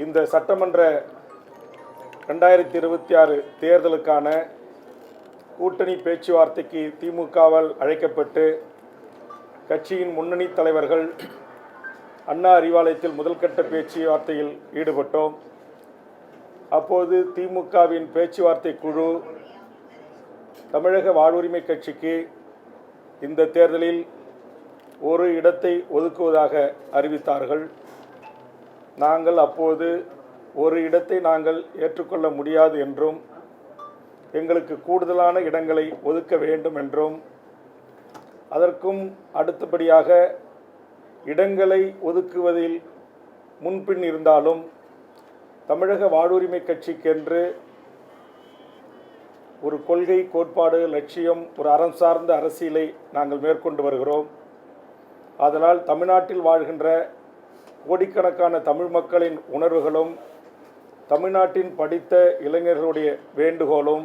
இந்த சட்டமன்ற 2026 தேர்தலுக்கான கூட்டணி பேச்சுவார்த்தைக்கு திமுகவால் அழைக்கப்பட்டு கட்சியின் முன்னணி தலைவர்கள் அண்ணா அறிவாலயத்தில் முதல்கட்ட பேச்சுவார்த்தையில் ஈடுபட்டோம். அப்போது திமுகவின் பேச்சுவார்த்தை குழு தமிழக வாழ்வுரிமை கட்சிக்கு இந்த தேர்தலில் ஒரு இடத்தை ஒதுக்குவதாக அறிவித்தார்கள். நாங்கள் அப்போது ஒரு இடத்தை நாங்கள் ஏற்றுக்கொள்ள முடியாது என்றும் எங்களுக்கு கூடுதலான இடங்களை ஒதுக்க வேண்டும் என்றும் அதற்கும் அடுத்தபடியாக இடங்களை ஒதுக்குவதில் முன்பின் இருந்தாலும் தமிழக வாழ்வுரிமை கட்சிக்கென்று ஒரு கொள்கை, கோட்பாடு, லட்சியம், ஒரு அறம் சார்ந்த அரசியலை நாங்கள் மேற்கொண்டு வருகிறோம். அதனால் தமிழ்நாட்டில் வாழ்கின்ற கோடிக்கணக்கான தமிழ் மக்களின் உணர்வுகளும் தமிழ்நாட்டின் படித்த இளைஞர்களுடைய வேண்டுகோளும்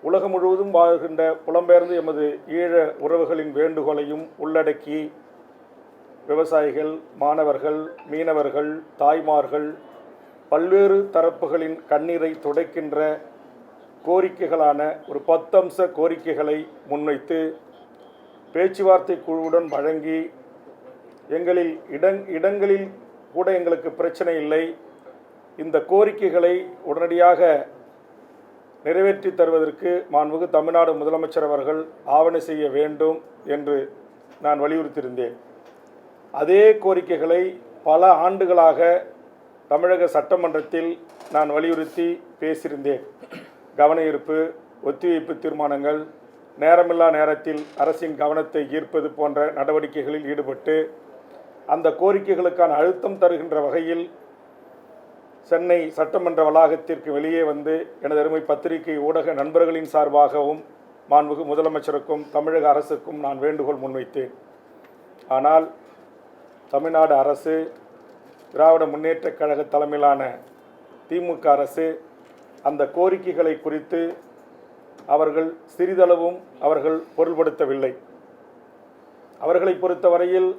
உலகம் முழுவதும் வாழ்கின்ற புலம்பெயர்ந்து எமது ஈழ உறவுகளின் வேண்டுகோளையும் உள்ளடக்கி விவசாயிகள், மாணவர்கள், மீனவர்கள், தாய்மார்கள், பல்வேறு தரப்புகளின் கண்ணீரை துடைக்கின்ற கோரிக்கைகளான ஒரு 10 அம்ச கோரிக்கைகளை முன்வைத்து பேச்சுவார்த்தை குழுவுடன் வழங்கி எங்களில் இடங்களில் கூட எங்களுக்கு பிரச்சனை இல்லை, இந்த கோரிக்கைகளை உடனடியாக நிறைவேற்றி தருவதற்கு மாண்புமிகு தமிழ்நாடு முதலமைச்சர் அவர்கள் ஆவண செய்ய வேண்டும் என்று நான் வலியுறுத்தியிருந்தேன். அதே கோரிக்கைகளை பல ஆண்டுகளாக தமிழக சட்டமன்றத்தில் நான் வலியுறுத்தி பேசியிருந்தேன். கவன ஈர்ப்பு, ஒத்திவைப்பு தீர்மானங்கள், நேரமில்லா நேரத்தில் அரசின் கவனத்தை ஈர்ப்பது போன்ற நடவடிக்கைகளில் ஈடுபட்டு அந்த கோரிக்கைகளுக்கான அழுத்தம் தருகின்ற வகையில் சென்னை சட்டமன்ற வளாகத்திற்கு வெளியே வந்து எனது அருமை பத்திரிகை ஊடக நண்பர்களின் சார்பாகவும் மாண்புமிகு முதலமைச்சருக்கும் தமிழக அரசுக்கும் நான் வேண்டுகோள் முன்வைத்தேன். ஆனால் தமிழ்நாடு அரசு, திராவிட முன்னேற்றக் கழக தலைமையிலான திமுக அரசு அந்த கோரிக்கைகளை குறித்து அவர்கள் சிறிதளவும் அவர்கள் பொருள்படுத்தவில்லை. அவர்களை பொறுத்தவரையில்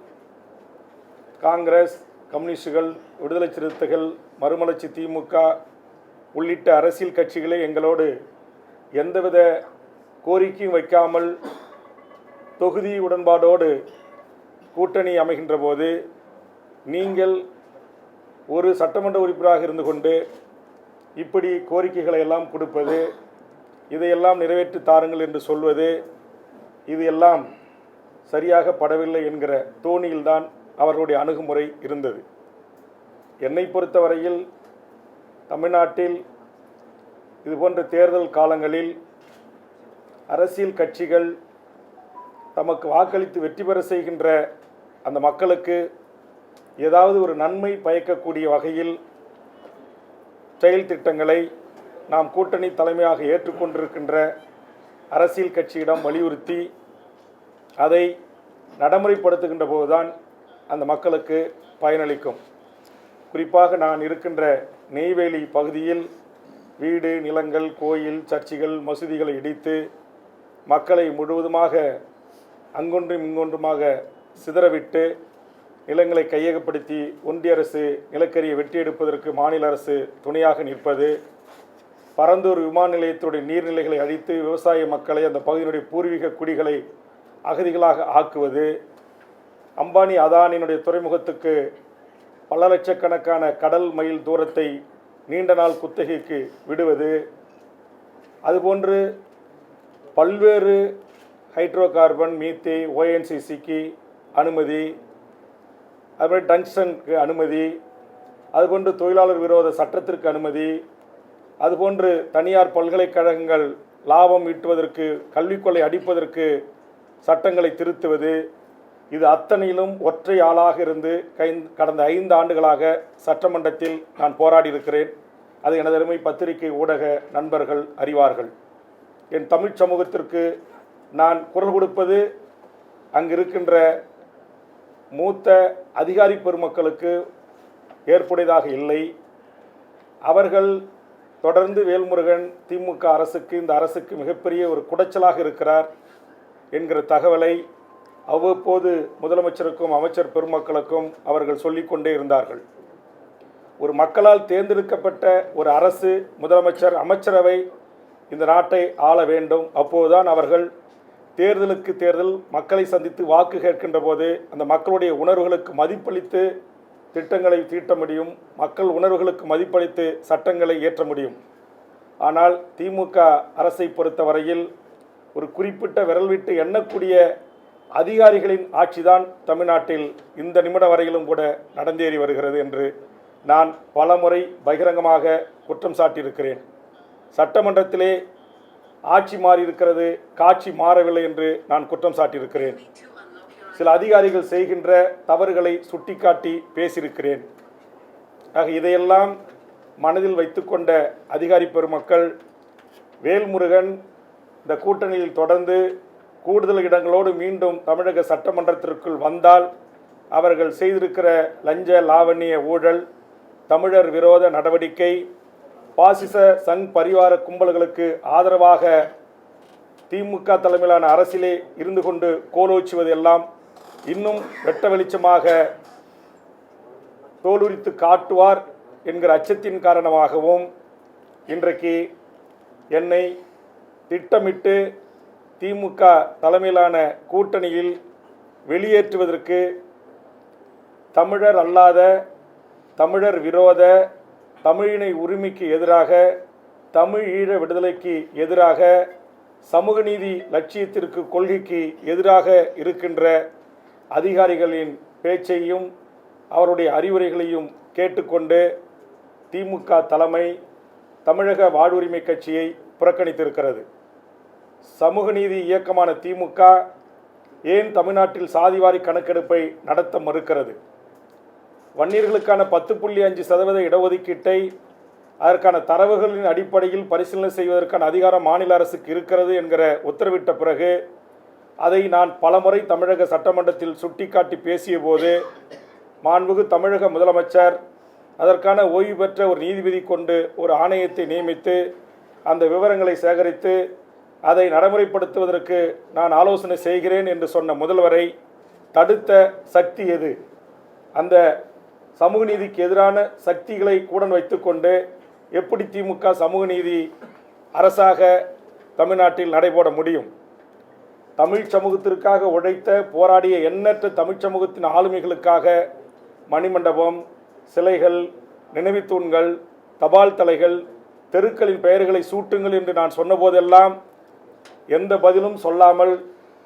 காங்கிரஸ், கம்யூனிஸ்டுகள், விடுதலை சிறுத்தைகள், மறுமலர்ச்சி திமுக உள்ளிட்ட அரசியல் கட்சிகளே எங்களோடு எந்தவித கோரிக்கையும் வைக்காமல் தொகுதி உடன்பாடோடு கூட்டணி அமைகின்ற போது நீங்கள் ஒரு சட்டமன்ற உறுப்பினராக இருந்து கொண்டு இப்படி கோரிக்கைகளை எல்லாம் கொடுப்பது, இதையெல்லாம் நிறைவேற்றி தாருங்கள் என்று சொல்வது, இது எல்லாம் சரியாக படவில்லை என்கிற தோணியில்தான் அவர்களுடைய அணுகுமுறை இருந்தது. என்னை பொறுத்தவரையில் தமிழ்நாட்டில் இதுபோன்ற தேர்தல் காலங்களில் அரசியல் கட்சிகள் தமக்கு வாக்களித்து வெற்றி பெற செய்கின்ற அந்த மக்களுக்கு ஏதாவது ஒரு நன்மை பயக்கக்கூடிய வகையில் செயல் திட்டங்களை நாம் கூட்டணி தலைமையாக ஏற்றுக்கொண்டிருக்கின்ற அரசியல் கட்சியிடம் வலியுறுத்தி அதை நடைமுறைப்படுத்துகின்ற போதுதான் அந்த மக்களுக்கு பயனளிக்கும். குறிப்பாக நான் இருக்கின்ற நெய்வேலி பகுதியில் வீடு, நிலங்கள், கோயில், சர்ச்சுகள், மசூதிகளை இடித்து மக்களை முழுவதுமாக அங்கொன்றும் இங்கொன்றுமாக சிதறவிட்டு நிலங்களை கையகப்படுத்தி ஒன்றிய அரசு நிலக்கரியை வெட்டி எடுப்பதற்கு மாநில அரசு துணையாக நிற்பது, பரந்தூர் விமான நிலையத்துடைய நீர்நிலைகளை அழித்து விவசாய மக்களை, அந்த பகுதியினுடைய பூர்வீக குடிகளை அகதிகளாக ஆக்குவது, அம்பானி அதானியினுடைய துறைமுகத்துக்கு பல லட்சக்கணக்கான கடல் மைல் தூரத்தை நீண்ட நாள் குத்தகைக்கு விடுவது, அதுபோன்று பல்வேறு ஹைட்ரோ கார்பன், மீத்தே, ONGCக்கு அனுமதி, அதுபோல் டங்ஸ்டனுக்கு அனுமதி, அதுபோன்று தொழிலாளர் விரோத சட்டத்திற்கு அனுமதி, அதுபோன்று தனியார் பல்கலைக்கழகங்கள் லாபம் ஈட்டுவதற்கு, கல்விக் கொள்ளை அடிப்பதற்கு சட்டங்களை திருத்துவது, இது அத்தனையிலும் ஒற்றை ஆளாக இருந்து கடந்த 5 ஆண்டுகளாக சட்டமன்றத்தில் நான் போராடி இருக்கிறேன். அது எனது அருமை பத்திரிகை ஊடக நண்பர்கள் அறிவார்கள். என் தமிழ் சமூகத்திற்கு நான் குரல் கொடுப்பது அங்கு இருக்கின்ற மூத்த அதிகாரி பெருமக்களுக்கு ஏற்புடையதாக இல்லை. அவர்கள் தொடர்ந்து வேல்முருகன் திமுக அரசுக்கு, இந்த அரசுக்கு மிகப்பெரிய ஒரு குடைச்சலாக இருக்கிறார் என்கிற தகவலை அவ்வப்போது முதலமைச்சருக்கும் அமைச்சர் பெருமக்களுக்கும் அவர்கள் சொல்லிக்கொண்டே இருந்தார்கள். ஒரு மக்களால் தேர்ந்தெடுக்கப்பட்ட ஒரு அரசு, முதலமைச்சர், அமைச்சரவை இந்த நாட்டை ஆள வேண்டும். அப்போதுதான் அவர்கள் தேர்தலுக்கு தேர்தல் மக்களை சந்தித்து வாக்கு கேட்கின்ற போது அந்த மக்களுடைய உணர்வுகளுக்கு மதிப்பளித்து திட்டங்களை தீட்ட முடியும், மக்கள் உணர்வுகளுக்கு மதிப்பளித்து சட்டங்களை இயற்ற முடியும். ஆனால் திமுக அரசை பொறுத்தவரையில் ஒரு குறிப்பிட்ட விரல் விட்டு எண்ணக்கூடிய அதிகாரிகளின் ஆட்சிதான் தமிழ்நாட்டில் இந்த நிமிடம் வரையிலும் கூட நடந்தேறி வருகிறது என்று நான் பலமுறை பகிரங்கமாக குற்றம் சாட்டியிருக்கிறேன். சட்டமன்றத்திலே ஆட்சி மாறி இருக்கிறது, காட்சி மாறவில்லை என்று நான் குற்றம் சாட்டியிருக்கிறேன். சில அதிகாரிகள் செய்கின்ற தவறுகளை சுட்டிக்காட்டி பேசியிருக்கிறேன். ஆக இதையெல்லாம் மனதில் வைத்துக்கொண்ட அதிகாரி பெருமக்கள் வேல்முருகன் இந்த கூட்டணியில் தொடர்ந்து கூடுதல் இடங்களோடு மீண்டும் தமிழக சட்டமன்றத்திற்குள் வந்தால் அவர்கள் செய்திருக்கிற லஞ்ச லாவண்ய ஊழல், தமிழர் விரோத நடவடிக்கை, பாசிச சங் பரிவார கும்பல்களுக்கு ஆதரவாக திமுக தலைமையிலான அரசிலே இருந்து கொண்டு கோலோச்சுவது எல்லாம் இன்னும் வெட்ட வெளிச்சமாக தோலுரித்து காட்டுவார் என்கிற அச்சத்தின் காரணமாகவும் இன்றைக்கு என்னை திட்டமிட்டு திமுக தலைமையிலான கூட்டணியில் வெளியேற்றுவதற்கு தமிழர் அல்லாத, தமிழர் விரோத, தமிழினை உரிமைக்கு எதிராக, தமிழ் ஈழ விடுதலைக்கு எதிராக, சமூக நீதி லட்சியத்திற்கு கொள்கைக்கு எதிராக இருக்கின்ற அதிகாரிகளின் பேச்சையும் அவருடைய அறிவுரைகளையும் கேட்டுக்கொண்டு திமுக தலைமை தமிழக வாழ்வுரிமை கட்சியை புறக்கணித்திருக்கிறது. சமூக நீதி இயக்கமான திமுக ஏன் தமிழ்நாட்டில் சாதிவாரி கணக்கெடுப்பை நடத்த மறுக்கிறது? வன்னியர்களுக்கான 10.5% இடஒதுக்கீட்டை அதற்கான தரவுகளின் அடிப்படையில் பரிசீலனை செய்வதற்கான அதிகாரம் மாநில அரசுக்கு இருக்கிறது என்கிற உத்தரவிட்ட பிறகு அதை நான் பலமுறை தமிழக சட்டமன்றத்தில் சுட்டிக்காட்டி பேசிய போது மாண்புமிகு தமிழக முதலமைச்சர் அதற்கான ஓய்வு பெற்ற ஒரு நீதிபதி கொண்டு ஒரு ஆணையத்தை நியமித்து அந்த விவரங்களை சேகரித்து அதை நடைமுறைப்படுத்துவதற்கு நான் ஆலோசனை செய்கிறேன் என்று சொன்ன முதல்வரை தடுத்த சக்தி எது? அந்த சமூக நீதிக்கு எதிரான சக்திகளை கூட வைத்துக்கொண்டு எப்படி திமுக சமூக நீதி அரசாக தமிழ்நாட்டில் நடைபோட முடியும்? தமிழ் சமூகத்திற்காக உழைத்த போராடிய எண்ணற்ற தமிழ் சமூகத்தின் ஆளுமைகளுக்காக மணிமண்டபம், சிலைகள், நினைவுத்தூண்கள், தபால் தலைகள், தெருக்களின் பெயர்களை சூட்டுங்கள் என்று நான் சொன்னபோதெல்லாம் எந்த பதிலும் சொல்லாமல்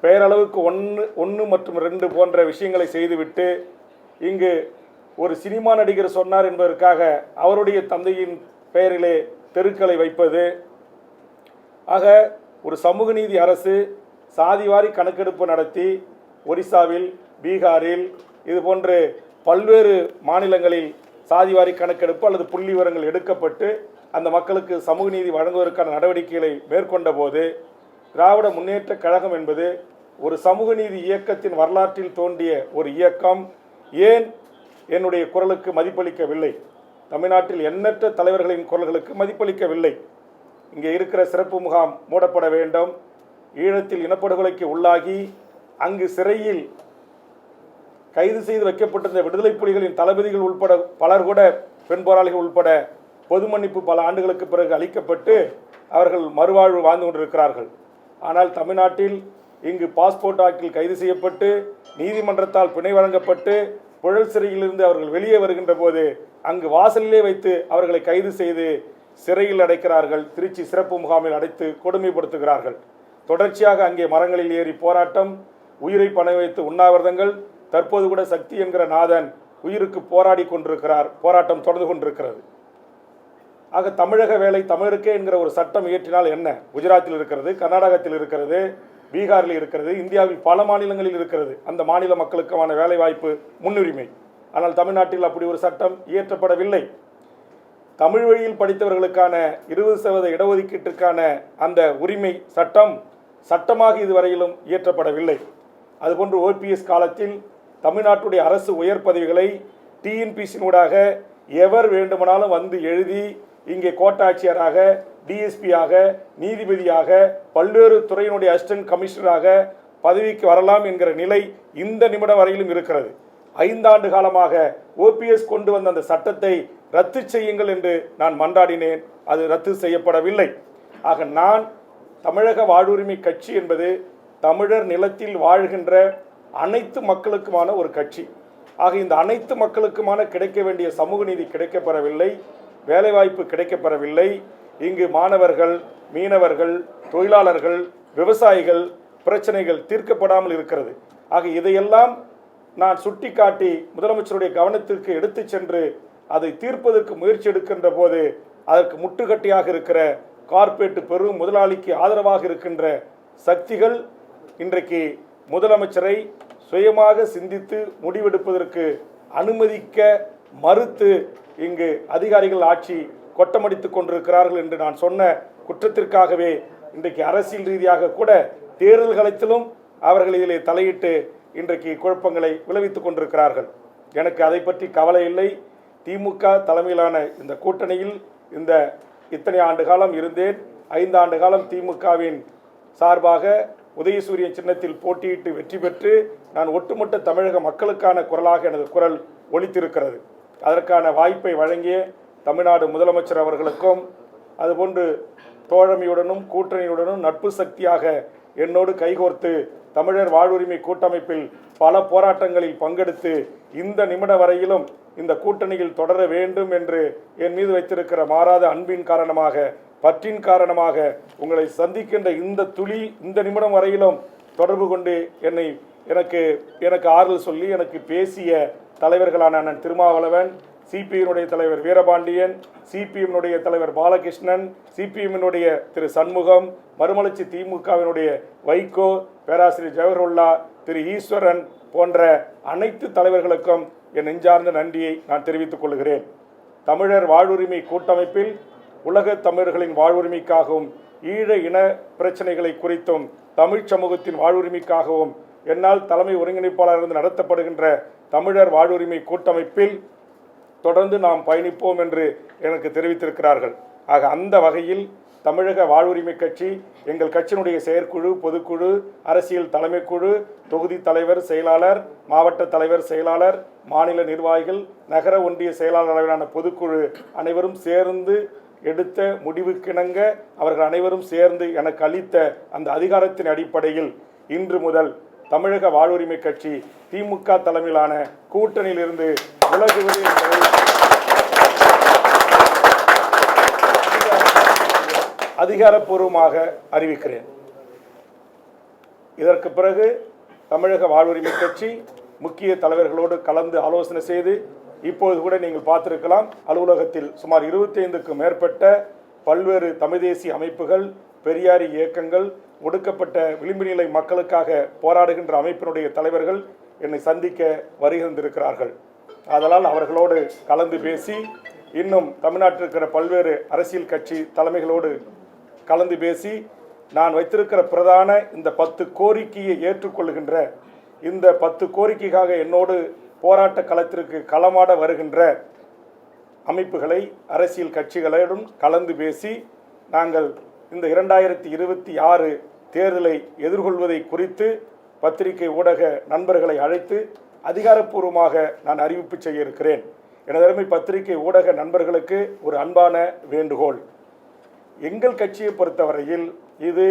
பெயரளவுக்கு 1 மற்றும் 2 போன்ற விஷயங்களை செய்துவிட்டு இங்கு ஒரு சினிமா நடிகர் சொன்னார் என்பதற்காக அவருடைய தந்தையின் பெயரிலே தெருக்களை வைப்பது. ஆக ஒரு சமூக நீதி அரசு சாதிவாரி கணக்கெடுப்பு நடத்தி ஒரிசாவில், பீகாரில், இது போன்று பல்வேறு மாநிலங்களில் சாதிவாரி கணக்கெடுப்பு அல்லது புள்ளி விவரங்கள் எடுக்கப்பட்டு அந்த மக்களுக்கு சமூக நீதி வழங்குவதற்கான நடவடிக்கைகளை மேற்கொண்ட போது திராவிட முன்னேற்ற கழகம் என்பது ஒரு சமூக நீதி இயக்கத்தின் வரலாற்றில் தோன்றிய ஒரு இயக்கம் ஏன் என்னுடைய குரலுக்கு மதிப்பளிக்கவில்லை? தமிழ்நாட்டில் எண்ணற்ற தலைவர்களின் குரல்களுக்கு மதிப்பளிக்கவில்லை. இங்கே இருக்கிற சிறப்பு முகாம் மூடப்பட வேண்டும், ஈழத்தில் இனப்படுகொலைக்கு உள்ளாகி அங்கு சிறையில் கைது செய்து வைக்கப்பட்டிருந்த விடுதலை புலிகளின் தளபதிகள் உட்பட பலர் கூட, பெண் போராளிகள் உட்பட பொது மன்னிப்பு பல ஆண்டுகளுக்கு பிறகு அளிக்கப்பட்டு அவர்கள் மறுவாழ்வு வாழ்ந்து கொண்டிருக்கிறார்கள். ஆனால் தமிழ்நாட்டில் இங்கு பாஸ்போர்ட் ஆக்டில் கைது செய்யப்பட்டு நீதிமன்றத்தால் பிணை வழங்கப்பட்டு புழல் சிறையிலிருந்து அவர்கள் வெளியே வருகின்ற போது அங்கு வாசலிலே வைத்து அவர்களை கைது செய்து சிறையில் அடைக்கிறார்கள். திருச்சி சிறப்பு முகாமில் அடைத்து கொடுமைப்படுத்துகிறார்கள். தொடர்ச்சியாக அங்கே மரங்களில் ஏறி போராட்டம், உயிரை பணம் வைத்து உண்ணாவிரதங்கள். தற்போது கூட சக்தி என்கிற நாதன் உயிருக்கு போராடி கொண்டிருக்கிறார். போராட்டம் தொடர்ந்து கொண்டிருக்கிறது. ஆக தமிழக வேலை தமிழருக்கே என்கிற ஒரு சட்டம் இயற்றினால் என்ன? குஜராத்தில் இருக்கிறது, கர்நாடகத்தில் இருக்கிறது, பீகாரில் இருக்கிறது, இந்தியாவில் பல மாநிலங்களில் இருக்கிறது. அந்த மாநில மக்களுக்கான வேலை வாய்ப்பு முன்னுரிமை. ஆனால் தமிழ்நாட்டில் அப்படி ஒரு சட்டம் இயற்றப்படவில்லை. தமிழ் வழியில் படித்தவர்களுக்கான 20% இடஒதுக்கீட்டிற்கான அந்த உரிமை சட்டமாக இதுவரையிலும் இயற்றப்படவில்லை. அதுபோன்று ஓபிஎஸ் காலத்தில் தமிழ்நாட்டுடைய அரசு உயர் பதவிகளை டிஎன்பிசியினூடாக எவர் வேண்டுமானாலும் வந்து எழுதி இங்கே கோட்டாட்சியராக, டிஎஸ்பியாக, நீதிபதியாக, பல்வேறு துறையினுடைய அசிஸ்டன்ட் கமிஷனராக பதவிக்கு வரலாம் என்கிற நிலை இந்த நிமிடம் வரையிலும் இருக்கிறது. 5 ஆண்டு காலமாக ஓபிஎஸ் கொண்டு வந்த அந்த சட்டத்தை ரத்து செய்யுங்கள் என்று நான் மன்றாடினேன். அது ரத்து செய்யப்படவில்லை. ஆக நான் தமிழக வாழ்வுரிமை கட்சி என்பது தமிழர் நிலத்தில் வாழ்கின்ற அனைத்து மக்களுக்குமான ஒரு கட்சி. ஆக இந்த அனைத்து மக்களுக்குமான கிடைக்க வேண்டிய சமூக நீதி கிடைக்கப்பெறவில்லை, வேலைவாய்ப்பு கிடைக்கப்பெறவில்லை. இங்கு மாணவர்கள், மீனவர்கள், தொழிலாளர்கள், விவசாயிகள் பிரச்சனைகள் தீர்க்கப்படாமல் இருக்கிறது. ஆக இதையெல்லாம் நான் சுட்டிக்காட்டி முதலமைச்சருடைய கவனத்திற்கு எடுத்து சென்று அதை தீர்ப்பதற்கு முயற்சி எடுக்கின்ற போது அதற்கு முட்டுக்கட்டியாக இருக்கிற கார்ப்பரேட் பெரும் முதலாளிக்கு ஆதரவாக இருக்கின்ற சக்திகள் இன்றைக்கு முதலமைச்சரை சுயமாக சிந்தித்து முடிவெடுப்பதற்கு அனுமதிக்க மறுத்து இங்கு அதிகாரிகள் ஆட்சி கொட்டமடித்துக் கொண்டிருக்கிறார்கள் என்று நான் சொன்ன குற்றத்திற்காகவே இன்றைக்கு அரசியல் ரீதியாக கூட தேர்தல் களத்திலும் அவர்கள் இதிலே தலையிட்டு இன்றைக்கு குழப்பங்களை விளைவித்துக் கொண்டிருக்கிறார்கள். எனக்கு அதை பற்றி கவலை இல்லை. திமுக தலைமையிலான இந்த கூட்டணியில் இத்தனை ஆண்டு காலம் இருந்தேன். 5 ஆண்டு காலம் திமுகவின் சார்பாக உதயசூரியன் சின்னத்தில் போட்டியிட்டு வெற்றி பெற்று நான் ஒட்டுமொத்த தமிழக மக்களுக்கான குரலாக எனது குரல் ஒலித்திருக்கிறது. அதற்கான வாய்ப்பை வழங்கிய தமிழ்நாடு முதலமைச்சர் அவர்களுக்கும், அதுபோன்று தோழமையுடனும் கூட்டணியுடனும் நட்பு சக்தியாக என்னோடு கைகோர்த்து தமிழர் வாழ்வுரிமை கூட்டமைப்பில் பல போராட்டங்களில் பங்கெடுத்து இந்த நிமிட வரையிலும் இந்த கூட்டணியில் தொடர வேண்டும் என்று என் மீது வைத்திருக்கிற மாறாத அன்பின் காரணமாக, பற்றின் காரணமாக உங்களை சந்திக்கின்ற இந்த நிமிடம் வரையிலும் தொடர்பு கொண்டு எனக்கு ஆறுதல் சொல்லி எனக்கு பேசிய தலைவர்களான அண்ணன் திருமாவளவன், சிபிஎம்னுடைய தலைவர் வீரபாண்டியன், சிபிஎம்னுடைய தலைவர் பாலகிருஷ்ணன், சிபிஎம்னுடைய திரு சண்முகம், மறுமலர்ச்சி திமுகவினுடைய வைகோ, பேராசிரியர் ஜவஹர்லா, திரு ஈஸ்வரன் போன்ற அனைத்து தலைவர்களுக்கும் என் நெஞ்சார்ந்த நன்றியை நான் தெரிவித்துக் கொள்கிறேன். தமிழர் வாழ்வுரிமை கூட்டமைப்பில் உலக தமிழர்களின் வாழ்வுரிமைக்காகவும் ஈழ இன பிரச்சனைகளை குறித்தும் தமிழ் சமூகத்தின் வாழ்வுரிமைக்காகவும் என்னால் தலைமை ஒருங்கிணைப்பாளர் நடத்தப்படுகின்ற தமிழர் வாழ்வுரிமை கூட்டமைப்பில் தொடர்ந்து நாம் பயணிப்போம் என்று எனக்கு தெரிவித்திருக்கிறார்கள். ஆக அந்த வகையில் தமிழக வாழ்வுரிமை கட்சி, எங்கள் கட்சியினுடைய செயற்குழு, பொதுக்குழு, அரசியல் தலைமைக்குழு, தொகுதி தலைவர், செயலாளர், மாவட்ட தலைவர், செயலாளர், மாநில நிர்வாகிகள், நகர ஒன்றிய செயலாளர் அளவிலான பொதுக்குழு அனைவரும் சேர்ந்து எடுத்த முடிவுக்கிணங்க அவர்கள் அனைவரும் சேர்ந்து எனக்கு அளித்த அந்த அதிகாரத்தின் அடிப்படையில் இன்று முதல் தமிழக வாழ்வுரிமை கட்சி திமுக தலைமையிலான கூட்டணியிலிருந்து விலகுவது என்பதை அதிகாரப்பூர்வமாக அறிவிக்கிறேன். இதற்கு பிறகு தமிழக வாழ்வுரிமை கட்சி முக்கிய தலைவர்களோடு கலந்து ஆலோசனை செய்து, இப்போது கூட நீங்கள் பார்த்திருக்கலாம், அலுவலகத்தில் சுமார் 25க்கும் மேற்பட்ட பல்வேறு தமிழ் தேசிய அமைப்புகள், பெரியாரி இயக்கங்கள், ஒடுக்கப்பட்ட விளிம்பு நிலை மக்களுக்காக போராடுகின்ற அமைப்பினுடைய தலைவர்கள் என்னை சந்திக்க வருகின்றிருக்கிறார்கள். அதனால் அவர்களோடு கலந்து பேசி, இன்னும் தமிழ்நாட்டில் இருக்கிற பல்வேறு அரசியல் கட்சி தலைமைகளோடு கலந்து பேசி, நான் வைத்திருக்கிற பிரதான இந்த 10 கோரிக்கையை ஏற்றுக்கொள்கின்ற, இந்த 10 கோரிக்கைக்காக என்னோடு போராட்ட களத்திற்கு களமாட வருகின்ற அமைப்புகளை, அரசியல் கட்சிகளுடன் கலந்து பேசி, நாங்கள் இந்த 2026 தேர்தலை எதிர்கொள்வதை குறித்து பத்திரிகை ஊடக நண்பர்களை அழைத்து அதிகாரப்பூர்வமாக நான் அறிவிப்பு செய்ய இருக்கிறேன். எனது அருமை பத்திரிகை ஊடக நண்பர்களுக்கு ஒரு அன்பான வேண்டுகோள். எங்கள் கட்சியை பொறுத்தவரையில் இது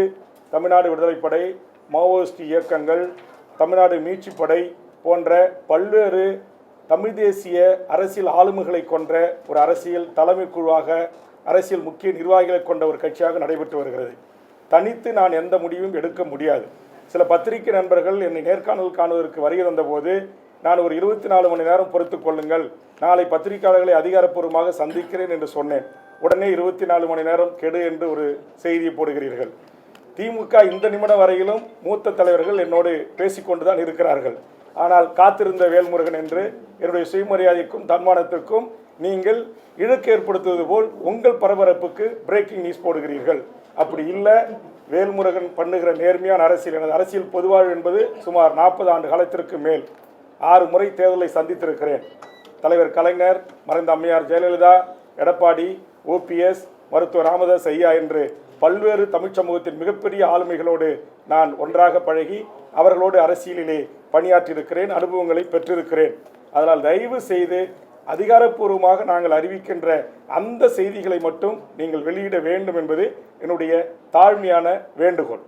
தமிழ்நாடு விடுதலைப்படை, மாவோயிஸ்ட் இயக்கங்கள், தமிழ்நாடு மீட்சிப்படை போன்ற பல்வேறு தமிழ் தேசிய அரசியல் ஆளுமைகளை கொண்ட ஒரு அரசியல் தலைமை குழுவாக, அரசியல் முக்கிய நிர்வாகிகளை கொண்ட ஒரு கட்சியாக நடைபெற்று வருகிறது. தனித்து நான் எந்த முடிவும் எடுக்க முடியாது. சில பத்திரிகை நண்பர்கள் என்னை நேர்காணல் காணுவதற்கு வருகை தந்தபோது, நான் ஒரு 24 மணி நேரம் பொறுத்துக் கொள்ளுங்கள், நாளை பத்திரிகையாளர்களை அதிகாரப்பூர்வமாக சந்திக்கிறேன் என்று சொன்னேன். உடனே 24 மணி நேரம் கெடு என்று ஒரு செய்தியை போடுகிறீர்கள். திமுக இந்த நிமிடம் வரையிலும் மூத்த தலைவர்கள் என்னோடு பேசிக்கொண்டுதான் இருக்கிறார்கள். ஆனால் காத்திருந்த வேல்முருகன் என்று என்னுடைய சுயமரியாதைக்கும் தன்மானத்திற்கும் நீங்கள் இழுக்கு ஏற்படுத்துவது போல் உங்கள் பரபரப்புக்கு பிரேக்கிங் நியூஸ் போடுகிறீர்கள். அப்படி இல்லை. வேல்முருகன் பண்ணுகிற நேர்மையான அரசியல், எனது அரசியல் பொதுவாழ்வு என்பது சுமார் 40 ஆண்டு காலத்திற்கு மேல் 6 முறை தேர்தலை சந்தித்திருக்கிறேன். தலைவர் கலைஞர், மறைந்த அம்மையார் ஜெயலலிதா, எடப்பாடி, ஓபிஎஸ், மருத்துவர் ராமதாஸ் ஐயா என்று பல்வேறு தமிழ் சமூகத்தின் மிகப்பெரிய ஆளுமைகளோடு நான் ஒன்றாக பழகி அவர்களோடு அரசியலிலே பணியாற்றியிருக்கிறேன், அனுபவங்களை பெற்றிருக்கிறேன். அதனால் தயவு செய்து அதிகாரப்பூர்வமாக நாங்கள் அறிவிக்கின்ற அந்த செய்திகளை மட்டும் நீங்கள் வெளியிட வேண்டும் என்பது என்னுடைய தாழ்மையான வேண்டுகோள்.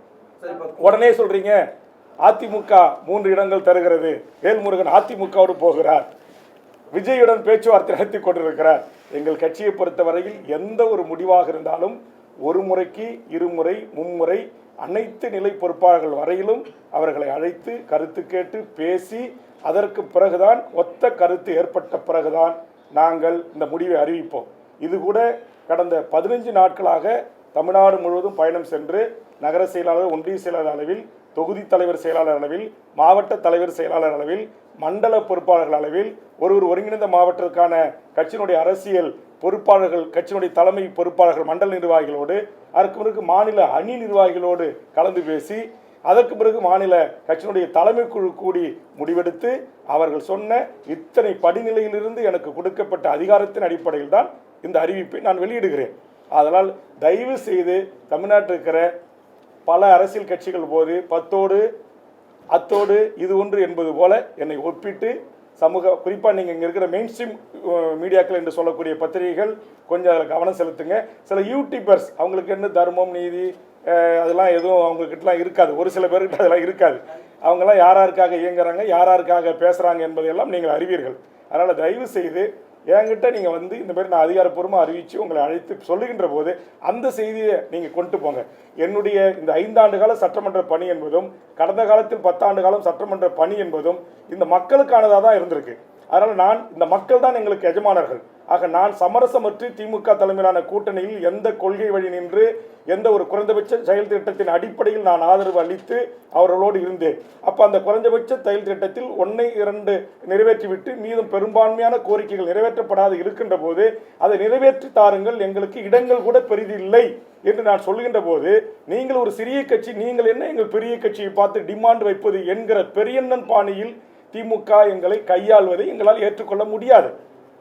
உடனே சொல்றீங்க அதிமுக 3 இடங்கள் தருகிறது, வேல்முருகன் அதிமுகவோடு போகிறார், விஜயுடன் பேச்சுவார்த்தை நடத்தி கொண்டிருக்கிறார். எங்கள் கட்சியை பொறுத்தவரையில் எந்த ஒரு முடிவாக இருந்தாலும் ஒரு முறைக்கு இருமுறை மும்முறை அனைத்து நிலை பொறுப்பாளர்கள் வரையிலும் அவர்களை அழைத்து கருத்து கேட்டு பேசி அதற்கு பிறகுதான் ஒத்த கருத்து ஏற்பட்ட பிறகுதான் நாங்கள் இந்த முடிவை அறிவிப்போம். இது கூட கடந்த 15 நாட்களாக தமிழ்நாடு முழுவதும் பயணம் சென்று நகர செயலாளர், ஒன்றிய செயலாளர் அளவில், தொகுதி தலைவர் செயலாளர் அளவில், மாவட்ட தலைவர் செயலாளர் அளவில், மண்டல பொறுப்பாளர்கள் அளவில், ஒரு ஒருங்கிணைந்த மாவட்டத்திற்கான கட்சியினுடைய அரசியல் பொறுப்பாளர்கள், கட்சியினுடைய தலைமை பொறுப்பாளர்கள், மண்டல நிர்வாகிகளோடு, அதற்கு பிறகு மாநில அணி நிர்வாகிகளோடு கலந்து பேசி அதற்கு பிறகு மாநில கட்சியினுடைய தலைமை குழு கூடி முடிவெடுத்து அவர்கள் சொன்ன இத்தனை படிநிலையிலிருந்து எனக்கு கொடுக்கப்பட்ட அதிகாரத்தின் அடிப்படையில் தான் இந்த அறிவிப்பை நான் வெளியிடுகிறேன். அதனால் தயவு செய்து தமிழ்நாட்டில் இருக்கிற பல அரசியல் கட்சிகள் போது 10ஓடு அத்தோடு இது ஒன்று என்பது போல என்னை ஒப்பிட்டு சமூக, குறிப்பாக நீங்கள் இங்கே இருக்கிற மெயின் ஸ்ட்ரீம் மீடியாக்கள் என்று சொல்லக்கூடிய பத்திரிகைகள் கொஞ்சம் அதில் கவனம் செலுத்துங்க. சில யூடியூபர்ஸ் அவங்களுக்கு என்ன தர்மம் நீதி அதெல்லாம் எதுவும் அவங்கக்கிட்டலாம் இருக்காது, ஒரு சில பேர்கிட்ட அதெல்லாம் இருக்காது. அவங்கெல்லாம் யாராருக்காக இயங்குறாங்க, யாராருக்காக பேசுகிறாங்க என்பதையெல்லாம் நீங்கள் அறிவீர்கள். அதனால் தயவு செய்து என்கிட்ட நீங்கள் வந்து இந்த மாதிரி நான் அதிகாரப்பூர்வமாக அறிவித்து உங்களை அழைத்து சொல்லுகின்ற போது அந்த செய்தியை நீங்கள் கொண்டு போங்க. என்னுடைய இந்த 5 ஆண்டு கால சட்டமன்ற பணி என்பதும் கடந்த காலத்தில் 10 ஆண்டு காலம் சட்டமன்ற பணி என்பதும் இந்த மக்களுக்கானதாக தான் இருந்திருக்கு. அதனால் நான் இந்த மக்கள் தான் எங்களுக்கு எஜமானர்கள். ஆக நான் சமரசமற்று திமுக தலைமையிலான கூட்டணியில் எந்த கொள்கை வழி நின்று எந்த ஒரு குறைந்தபட்ச செயல் திட்டத்தின் அடிப்படையில் நான் ஆதரவு அளித்து அவர்களோடு இருந்தேன். அப்போ அந்த குறைந்தபட்ச செயல் திட்டத்தில் 1-2 நிறைவேற்றிவிட்டு மீதும் பெரும்பான்மையான கோரிக்கைகள் நிறைவேற்றப்படாது இருக்கின்ற போது அதை நிறைவேற்றி தாருங்கள், எங்களுக்கு இடங்கள் கூட பெரிதில்லை என்று நான் சொல்லுகின்ற போது நீங்கள் ஒரு சிறிய கட்சி, நீங்கள் என்ன எங்கள் பெரிய கட்சியை பார்த்து டிமாண்ட் வைப்பது என்கிற பெரியண்ணன் பாணியில் திமுக எங்களை கையாள்வதை எங்களால் ஏற்றுக்கொள்ள முடியாது.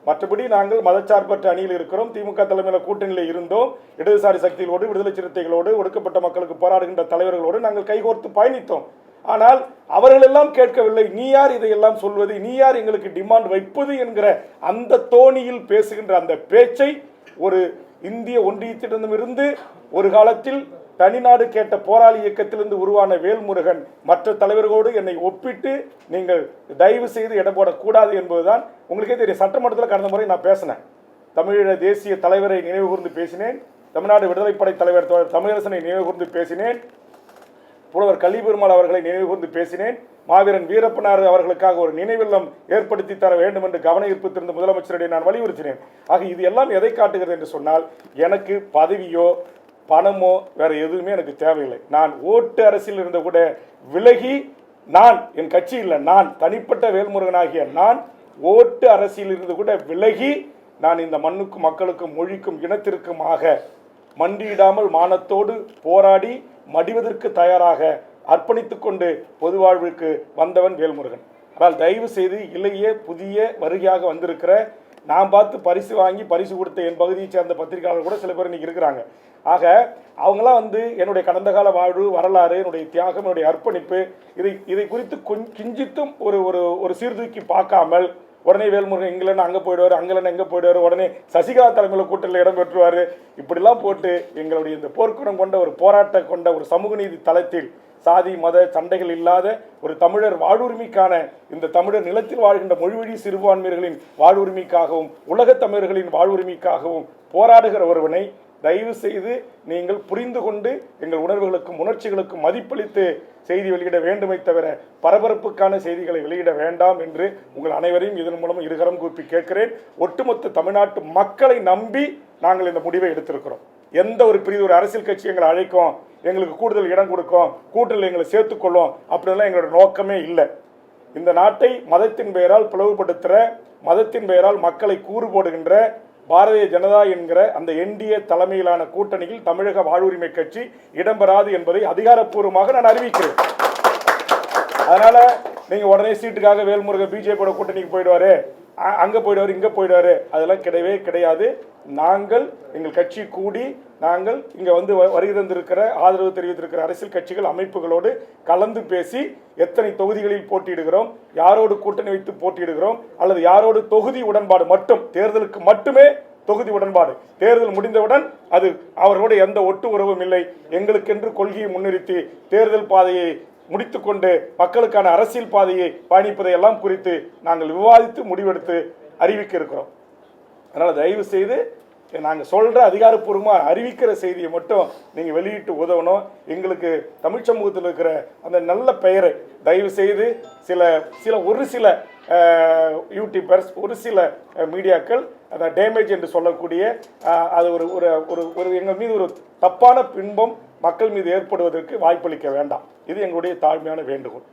மற்றபடி நாங்கள் மதச்சார்பற்ற அணியில் இருக்கிறோம். திமுக தலைமையில் கூட்டணியில் இருந்தோம். இடதுசாரி சக்திகளோடு, விடுதலை சிறுத்தைகளோடு, ஒடுக்கப்பட்ட மக்களுக்கு போராடுகின்ற தலைவர்களோடு நாங்கள் கைகோர்த்து பயணித்தோம். ஆனால் அவர்களெல்லாம் கேட்கவில்லை. நீ யார் இதையெல்லாம் சொல்வது, நீ யார் எங்களுக்கு டிமாண்ட் வைப்பது என்கிற அந்த தோணியில் பேசுகின்ற அந்த பேச்சை ஒரு இந்திய ஒன்றியத்திடமிருந்து ஒரு காலத்தில் தனிநாடு கேட்ட போராளி இயக்கத்திலிருந்து உருவான வேல்முருகன் மற்ற தலைவர்களோடு என்னை ஒப்பிட்டு நீங்கள் தயவு செய்து இடம் போடக்கூடாது என்பதுதான். உங்களுக்கே தெரியும், சட்டமன்றத்தில் கடந்த முறை நான் பேசினேன். தமிழீழ தேசிய தலைவரை நினைவு கூர்ந்து பேசினேன். தமிழ்நாடு விடுதலைப்படை தலைவர் தமிழரசனை நினைவு கூர்ந்து பேசினேன். புலவர் கலிபெருமாள் அவர்களை நினைவு கூர்ந்து பேசினேன். மாவீரன் வீரப்பனார் அவர்களுக்காக ஒரு நினைவில்லம் ஏற்படுத்தி தர வேண்டும் என்று கவன ஈர்ப்பு திருந்த முதலமைச்சரிடையே நான் வலியுறுத்தினேன். ஆக இது எல்லாம் எதை காட்டுகிறது என்று சொன்னால், எனக்கு பதவியோ பணமோ வேற எதுவுமே எனக்கு தேவையில்லை. நான் ஓட்டு அரசியல் இருந்த கூட விலகி, நான் என் கட்சி இல்லை, நான் தனிப்பட்ட வேல்முருகனாகிய நான் ஓட்டு அரசியல் இருந்து கூட விலகி நான் இந்த மண்ணுக்கும் மக்களுக்கும் மொழிக்கும் இனத்திற்குமாக மண்டியிடாமல் மானத்தோடு போராடி மடிவதற்கு தயாராக அர்ப்பணித்துக் கொண்டு பொது வாழ்வுக்கு வந்தவன் வேல்முருகன். ஆனால் தயவு செய்து இளைய புதிய வருகையாக வந்திருக்கிற, நான் பார்த்து பரிசு வாங்கி பரிசு கொடுத்த என் பகுதியை சேர்ந்த பத்திரிகையாளர் கூட சில பேர் இன்னைக்கு இருக்கிறாங்க. ஆக அவங்களாம் வந்து என்னுடைய கடந்த கால வாழ்வு வரலாறு, என்னுடைய தியாகம், என்னுடைய அர்ப்பணிப்பு இதை குறித்து கிஞ்சித்தும் ஒரு ஒரு சீர்தூக்கி பார்க்காமல் உடனே வேல்முருகன் இங்கிலன்னு அங்கே போயிடுவார், அங்கிலன்னு எங்கே போயிடுவார், உடனே சசிகலா தலைமையில் கூட்டத்தில் இடம் பெற்றுவார், இப்படிலாம் போட்டு எங்களுடைய இந்த போர்க்குணம் கொண்ட ஒரு போராட்டம் கொண்ட ஒரு சமூக நீதி தளத்தில் சாதி மத சண்டைகள் இல்லாத ஒரு தமிழர் வாழ்வுரிமைக்கான, இந்த தமிழர் நிலத்தில் வாழ்கின்ற மொழிவழி சிறுபான்மையர்களின் வாழ்வுரிமைக்காகவும் உலக தமிழர்களின் வாழ்வுரிமைக்காகவும் போராடுகிற ஒருவனை தயவு செய்து நீங்கள் புரிந்து கொண்டு எங்கள் உணர்வுகளுக்கும் உணர்ச்சிகளுக்கும் மதிப்பளித்து செய்தி வெளியிட வேண்டுமே தவிர பரபரப்புக்கான செய்திகளை வெளியிட வேண்டாம் என்று உங்கள் அனைவரையும் இதன் மூலம் இருகரம் கூப்பி கேட்கிறேன். ஒட்டுமொத்த தமிழ்நாட்டு மக்களை நம்பி நாங்கள் இந்த முடிவை எடுத்திருக்கிறோம். எந்த ஒரு பிரிவு ஒரு அரசியல் கட்சி எங்களை அழைக்கும், எங்களுக்கு கூடுதல் இடம் கொடுக்கும், கூட்டத்தில் எங்களை சேர்த்துக்கொள்ளும் அப்படின்லாம் எங்களோட நோக்கமே இல்லை. இந்த நாட்டை மதத்தின் பெயரால் பிளவுபடுத்துகிற, மதத்தின் பெயரால் மக்களை கூறு போடுகின்ற பாரதிய ஜனதா என்கிற அந்த என்டிஏ தலைமையிலான கூட்டணியில் தமிழக வாழ்வுரிமை கட்சி இடம்பெறாது என்பதை அதிகாரப்பூர்வமாக நான் அறிவிக்கிறேன். அதனால நீங்க உடனே சீட்டுக்காக வேல்முருகன் பிஜேபியோட கூட்டணிக்கு போயிடுவாரு, அங்க போயிடுவாரு, இங்க போயிடுவாரு, அதெல்லாம் கிடையவே கிடையாது. நாங்கள் எங்கள் கட்சி கூடி நாங்கள் இங்கே வந்து வருகை தந்திருக்கிற ஆதரவு தெரிவித்திருக்கிற அரசியல் கட்சிகள் அமைப்புகளோடு கலந்து பேசி எத்தனை தொகுதிகளில் போட்டியிடுகிறோம், யாரோடு கூட்டணி வைத்து போட்டியிடுகிறோம், அல்லது யாரோடு தொகுதி உடன்பாடு மட்டும், தேர்தலுக்கு மட்டுமே தொகுதி உடன்பாடு, தேர்தல் முடிந்தவுடன் அது அவர்களோடு எந்த ஒட்டு உறவும் இல்லை, எங்களுக்கென்று கொள்கையை முன்னிறுத்தி தேர்தல் பாதையை முடித்துக்கொண்டு மக்களுக்கான அரசியல் பாதையை பயணிப்பதையெல்லாம் குறித்து நாங்கள் விவாதித்து முடிவெடுத்து அறிவிக்க இருக்கிறோம். அதனால் தயவு செய்து நாங்கள் சொல்கிற அதிகாரப்பூர்வமாக அறிவிக்கிற செய்தியை மட்டும் நீங்கள் வெளியிட்டு உதவணும். எங்களுக்கு தமிழ் சமூகத்தில் இருக்கிற அந்த நல்ல பெயரை தயவு செய்து ஒரு சில யூடியூபர்ஸ், ஒரு சில மீடியாக்கள் அந்த டேமேஜ் என்று சொல்லக்கூடிய அது ஒரு எங்கள் மீது ஒரு தப்பான பின்பம் மக்கள் மீது ஏற்படுவதற்கு வாய்ப்பளிக்க வேண்டாம். இது எங்களுடைய தாழ்மையான வேண்டுகோள்.